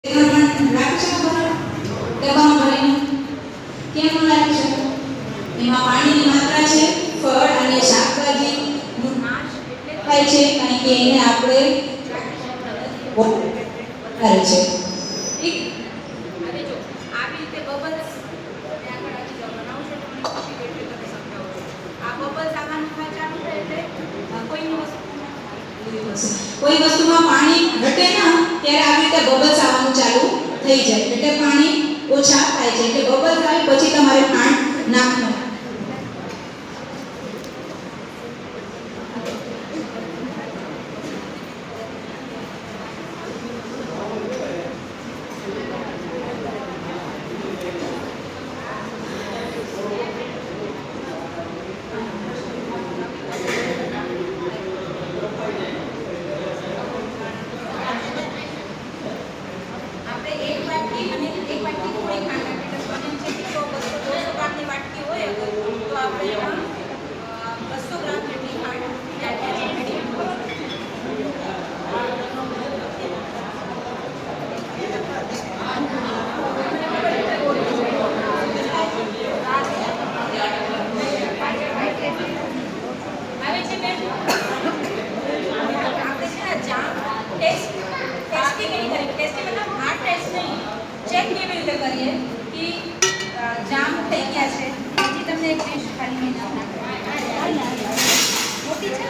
રાખી શકો ડબ્બામાં ભરીને કેમ ન રાખી શકો? એમાં પાણીની માત્રા છે, ફળ અને શાકભાજીનું નાશ એટલે થાય છે કારણ કે એને આપણે કરે છે. ઠીક? હવે જો આવી રીતે બબલ્સ આગળ આવી જાવ બનાવું છો તમને ખુશી એટલે તમે સમજાવો છો. આ બબલ્સ આવવાનું ચાલુ થાય એટલે કોઈ વસ્તુમાં પાણી ઘટે ના ત્યારે આવી રીતે બબલ્સ આવવાનું ચાલુ થઈ જાય એટલે પાણી ઓછા થાય છે. એટલે બબલ્સ આવે પછી તમારે ખાંડ નાખવાનું. ચેક કેવી રીતે કરીએ કે જામ થઈ ગયા છે. હજી તમને એક ડિશ ખાલી મોટી છે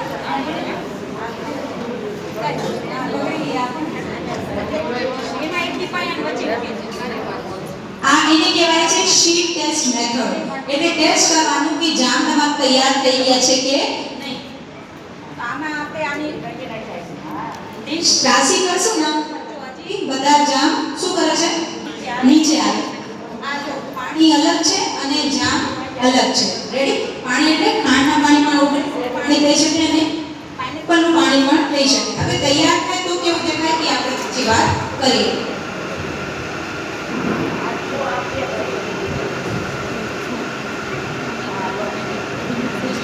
એમાં એક ટીપાઈ વચ્ચે આ એને કહેવાય છે શીટ ટેસ્ટ મેથડ. એટલે ટેસ્ટ કરવાનું કે જામ તમારા તૈયાર થઈ ગયા છે કે નહીં. તો આમાં આપણે આની ડિશ રાશી કરશું ને હજી બધા જામ શું કરે છે? નીચે આવે. આ જો પાણી અલગ છે અને જામ અલગ છે. રેડી? પાણી એટલે ખાંડના પાણીમાં પાણી થઈ શકે અને પાઇનેપલનું પાણી પણ થઈ શકે. હવે તૈયાર થાય તો કેવું દેખાય કે આપણે બીજી વાત કરીએ.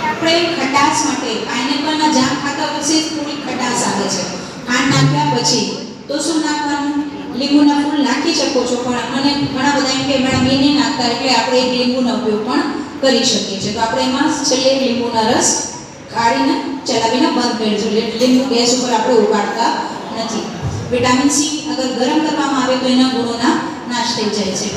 આપણે ખટાશ માટે પાઇનેપલના જામ ખાતા પછી થોડી ખટાશ આવે છે. ખાંડ નાખ્યા પછી તો શું નાખવાનું? લીંબુના ફૂલ નાખી શકો છો, પણ મને ઘણા બધા એમ કે મેડમ એ નહીં નાખતા એટલે આપણે એક લીંબુનો ઉપયોગ પણ કરી શકીએ છીએ. તો આપણે એમાં છેલ્લે લીંબુના રસ કાઢીને ચલાવીને બંધ કરીશું. લીંબુ ગેસ ઉપર આપણે ઉગાડતા નથી. વિટામિન સી અગર ગરમ કરવામાં આવે તો એના ગુણોના નાશ થઈ જાય છે.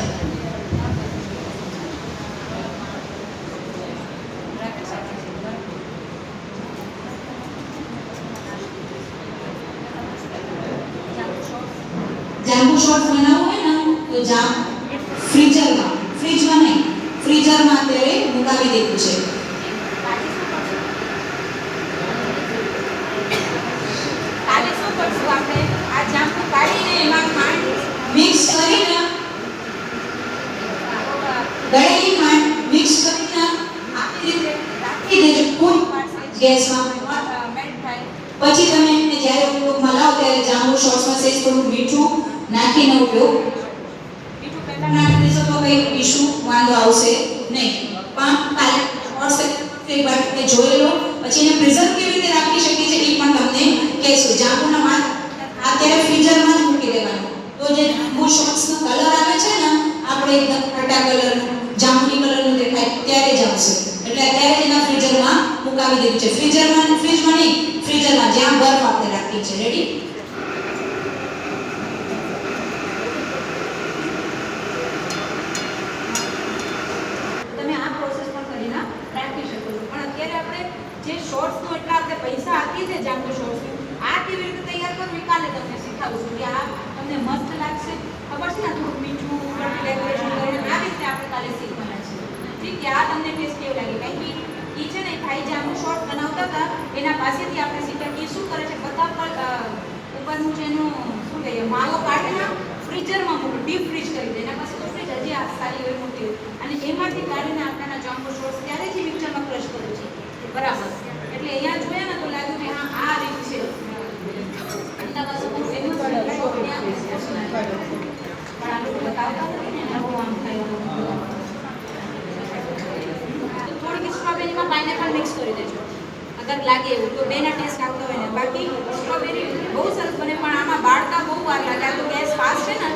જાંબુ શોર્ટ બનાવવું હોય ને તો જામ ફ્રીજમાં નહીં, ફ્રીઝરમાં અત્યારે મુકાવી દીધું છે. કાલે શું કરશું આપણે? આ જામનું કાઢીને એમાં ખાંડ મિક્સ કરીને ગળેલી ખાંડ મિક્સ કરીને આપી રીતે રાખી દેજો ફૂલ ગેસમાં મેલ્ટ થાય. પછી તમે એને જ્યારે ઉપયોગમાં લાવો ત્યારે જાંબુ શોર્ટ્સમાં સેજ થોડું મીઠું નાખીને ઉપયોગ મીઠું પહેલા નાખી દેશો તો કંઈ ઇશ્યુ વાંધો આવશે નહીં. પણ કાલે શોર્ટ્સ એક વાર તમે જોઈ લો પછી એને પ્રિઝર્વ કેવી રીતે રાખી શકીએ છીએ એ પણ તમને કહેશું. જાંબુના માલ અત્યારે ફ્રીઝરમાં જ મૂકી દેવાનું. તો જે જાંબુ શોર્ટ્સનો કલર આવે છે ને આપણે એકદમ ઘાટા કલરનું જાંબુની કલરનું દેખાય ત્યારે જ આવશે. એટલે અત્યારે જ એના ફ્રીઝરમાં મુકાવી દીધું છે. ફ્રીઝમાં નહીં, ફ્રીઝરમાં જ્યાં બરફ આપણે રાખીએ છીએ. રેડી? તમે આ પ્રોસેસ પણ કરીને રાખી શકો છો. પણ અત્યારે આપણે જે શોર્ટ્સનો એટલા આપણે પૈસા આપીએ છીએ જાંબુ શોર્ટ્સનું, આ કેવી રીતે તૈયાર કરવું એ કાલે તમને શીખવું છું કે આ તમને મસ્ત લાગશે. ખબર છે ને? થોડું મીઠું ડેકોરેશન કરીને આ રીતે આપણે કાલે શીખવાના છે. ઠીક છે? આ તમને ટેસ્ટ કેવું લાગે? કારણ કે એ છે ને ભાઈ જાંબુ શોર્ટ બનાવતા હતા એના પાસેથી આપણે શીખ્યા કે શું કરે છે. બધા પર ઉપરનું છે એનું શું કહીએ માવો કાઢીને ફ્રીઝરમાં મૂકે, ડીપ ફ્રીઝ કરી દે. એના પાસે તો ફ્રીજ હજી આ સારી હોય મોટી અને એમાંથી કાઢીને આપણા જાંબુ શોર્ટ્સ ત્યારે જ મિક્સરમાં ક્રશ કર્યું છે. બરાબર? એટલે અહીંયા જોયા ને તો લાગ્યું કે હા આ રીત છે. થોડીક સ્ટ્રોબેરીમાં પાઇનેપલ મિક્સ કરી દેજો અગર લાગે એવું તો બેના ટેસ્ટ આવતો હોય ને. બાકી સ્ટ્રોબેરી બહુ સરસ બને પણ આમાં બાળતા બહુ વાર લાગે. આ તો ગેસ ફાસ્ટ છે ને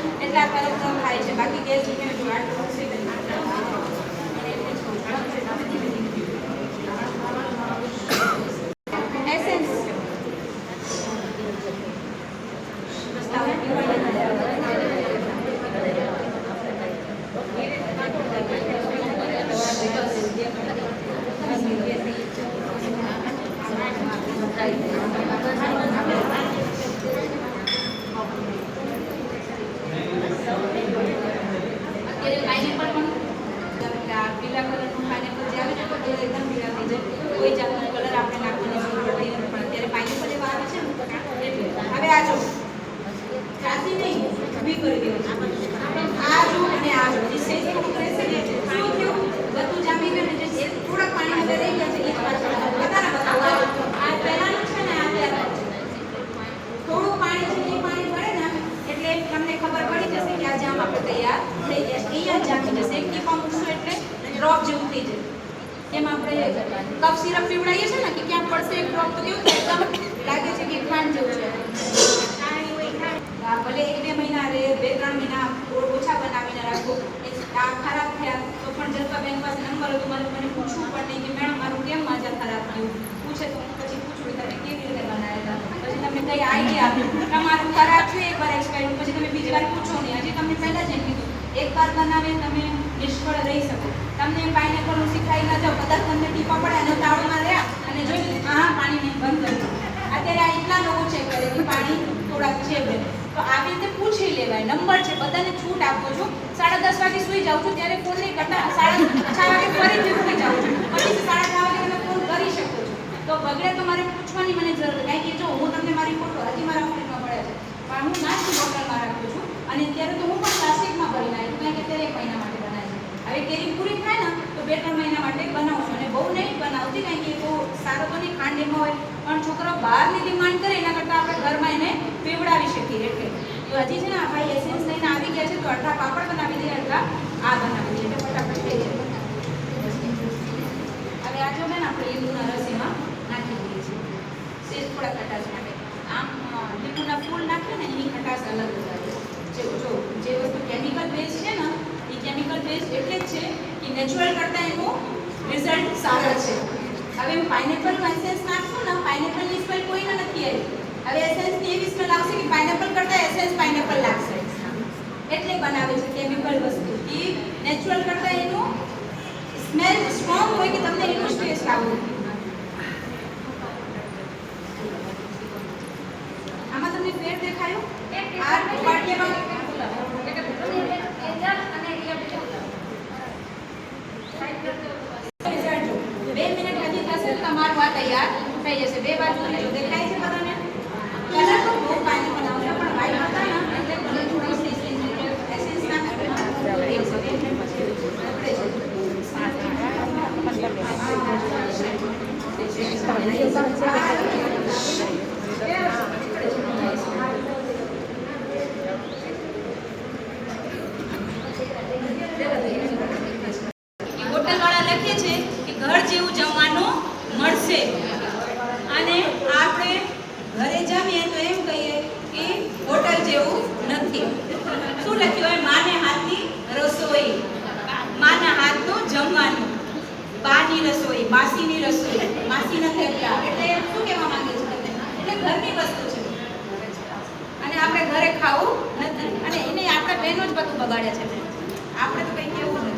પીળા કલરનું પાઇનેપલ જે આવે છે તો કલર એકદમ પીળા થઈ જાય, કોઈ જાતનો કલર આપણે નાખવાની જરૂર પડતી નથી. પણ અત્યારે પાઇનેપલ એવા આવે છે ને એટલે હવે આ જો ત્રાસી નહીં ઊભી કરી દેવાની. આ જો અને આ જો જે સેજ થોડુંક રહેશે ને શું થયું બધું જામી ગયું ને જે થોડાક પાણી અંદર રહી ગયા છે એ જ પાછળ બધાને બતાવો. આ પહેલાનું છે ને આ પહેલાનું થોડું પાણી છે એ પાણી ભરે ને એટલે તમને ખબર પડી જશે કે આ જામ આપણે તૈયાર થઈ ગયા છે. અહીંયા જામી જશે એક ટીપા મૂકશું એટલે ડ્રોપ જેવું થઈ જશે. એમ આપણે કફ સિરપ પીવડાવીએ છીએ ને કે ક્યાં પડશે એક ડ્રોપ તો કેવું થાય એકદમ લાગે છે કે ખાંડ જેવું છે. ભલે 1-2 મહિના રહે 2-3 મહિના ઓછા બનાવીને રાખો. આ ખરાબ થયા તો પણ જલપાબેન પાસે નંબર હતો મારે મને પૂછવું પણ નહીં કે મેડમ મારું કેમ માજા ખરાબ થયું પૂછે તો હું પછી પૂછું તમે કેવી રીતે બનાવ્યા હતા, પછી તમને કઈ આઈડિયા આપ્યું તમારું ખરાબ છે એકવાર એક્સપાયર પછી તમે બીજી વાર પૂછો નહીં. હજી તમને પહેલાં જ એમ કીધું એકવાર બનાવે તમે નિષ્ફળ રહી શકો. તમને પાઇનેપલનું શીખાઈ ના જાઓ કદાચ તમને ટીપા પડે અને તાળુમાં રહ્યા અને જોઈ લીધું હા પાણી નહીં બંધ કર્યું. અત્યારે આ એટલા લોકો ચેક કરે કે પાણી થોડાક છે બે તો આવી રીતે પૂછી લેવાય. નંબર છે બધાને છૂટ આપો છો. 10:30 વાગે સુઈ જાઉં છું ત્યારે ફોન નહીં કરતા 6:30 વાગે ફરીથી ઉઠી જાઉં છું પછી 6:30 વાગે તમે ફોન કરી શકો છો. તો બગડે તો મારે પૂછવાની મને જરૂર કારણ કે જો હું તમને મારી ફોટો હજી મારા ફોનમાં પડે છે પણ હું નાસ્તી બોટલમાં રાખું છું અને અત્યારે તો હું પણ પ્લાસ્ટિકમાં ભરી નાખું કારણ કે અત્યારે 1 મહિના માટે બનાવે છે. હવે કેરી પૂરી થાય ને તો 2-3 મહિના માટે બનાવું છું અને બહુ નહીં બનાવતી કારણ કે બહુ સારો તો નહીં ખાંડ એમાં હોય પણ છોકરાઓ બહારની ડિમાન્ડ કરે એના કરતાં આપણે ઘરમાં એને પીવડાવી શકીએ. એટલે તો હજી છે ને આ ભાઈ એસેન્સ લઈને આવી ગયા છે તો અડધા પાપડ બનાવી દઈએ અડધા આ બનાવી દઈએ એટલે ફટાફટ થઈ જાય. હવે આ જો ને આપણે લીંબુના રસ એમાં નાખી દઈએ છીએ સેજ થોડા ખટાશ માટે. આમ લીંબુના ફૂલ નાખીએ ને એની ખટાશ અલગ જ આવે છે. જો જે વસ્તુ કેમિકલ બેઝ છે ને એ કેમિકલ બેઝ એટલે જ છે કે નેચરલ કરતાં એનું રિઝલ્ટ સારા છે. હવે હું પાઇનેપલનું એસેન્સ નાખશું ને પાઇનેપલની સ્મેલ કોઈને નથી આવી. હવે એસેન્સની એવી સ્મેલ આવશે કે પાઇનેપલ કરતાં એસેન્સ પાઇનેપલ લાગશે એટલે બનાવે છે કેમિકલ વસ્તુ. એ નેચરલ કરતાં એનું સ્મેલ સ્ટ્રોંગ હોય કે તમને એનું ટેસ્ટ આવવું. આમાં તમને ફેર દેખાયો આ પાટિયામાં 2 મિનિટ હજી થશે તો તમારું આ તૈયાર થઈ જશે. 2 બાજુ જો દેખાય છે બધાને કલર તો બહુ પાઇનેપલ આવશે પણ વાઈટ હતા ને એટલે ભલે થોડી એસેન્સ નાખી હોટલવાળા લખે છે કે ઘર જેવું જમવાનું મળશે અને આપણે ઘરે જમીએ તો એમ કહીએ કે હોટલ જેવું નથી. શું લખ્યું હોય માને હાથની રસોઈ, માના હાથનું જમવાનું, બાની રસોઈ, માસીની રસોઈ, માસીના થેપલા એટલે શું કહેવા માંગે છે તમને એટલે ઘરની વસ્તુ છે અને આપણે ઘરે ખાવું નથી અને એને આપણે બહેનો જ બધું બગાડે છે. આપણે તો કંઈ કેવું નથી.